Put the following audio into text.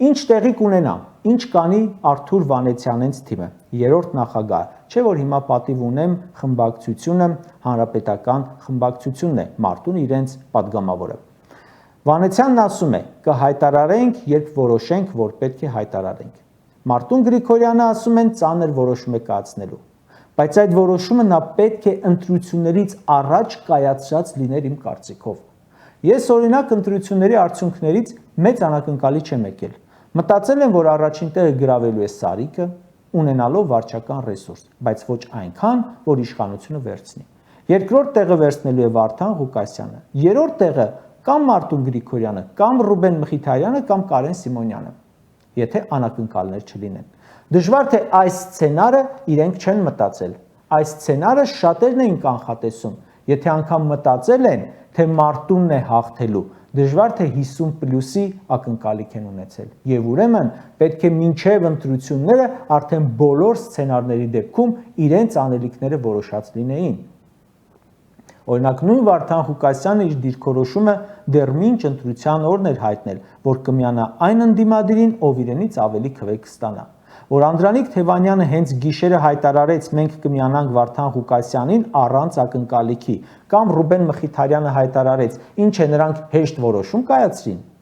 Ինչ տեղի կունենա, ինչ կանի Արթուր Վանեցյանենց թիմը, երրորդ նախագահ, չէ որ հիմա պատիվ ունեմ խմբակցությունը, հանրապետական խմբակցությունն է, Մարտուն իրենց падգամավորը։ Վանեցյանն ասում է, կհայտարարենք, երբ որոշենք, որ պետք է հայտարարենք։ Մարտուն Գրիգորյանը ասում են ծանր որոշում է կայացնելու, բայց այդ որոշումը նա պետք է ընտրություններից առաջ կայացրած լիներ իմ կարծիքով։ Ես օրինակ ընտրությունների արդյունքներից մեծ անակնկալի չեմ եկել։ Մտածել եմ, որ առաջին տեղը գրավելու է Սարիկը, ունենալով վարչական ռեսուրս, բայց ոչ այնքան, որ իշխանությունը վերցնի։ Երկրորդ տեղը վերցնելու է Վարդան Ղուկասյանը, երրորդ տեղը կամ Մարտուն Գրիգորյանը, կամ Ռուբեն Մխիթարյանը, կամ Կարեն Սիմոնյանը, եթե անակնկալներ չլինեն։ Դժվար թե այս սցենարը իրենք չեն մտածել։ Այս սցենարը շատերն էին կանխատեսում, եթե անգամ մտածել են, թե Մարտունն է հաղթելու, դժվար թե 50+-ի ակնկալիք են ունեցել։ Եվ ուրեմն պետք է մինչև ընտրությունները արդեն բոլոր սցենարների դեպքում իրենց անելիքները որոշած լինեին։ Օրինակ նույն Վարդան Ղուկասյանը իր դիրքորոշումը դեռ մինչ ընտրության օրն էր հայտնել, որ կմիանա այն ընդդիմադիրին, ով իրենից ավելի քվե կստանա։ Որ Անդրանիկ Թևանյանը հենց գիշերը հայտարարեց մենք կմիանանք Վարդան Ղուկասյանին առանց ակնկալիքի, կամ Ռուբեն Մխիթարյանը հայտարարեց, ինչ է նրանք հեշտ որոշում կայացրին,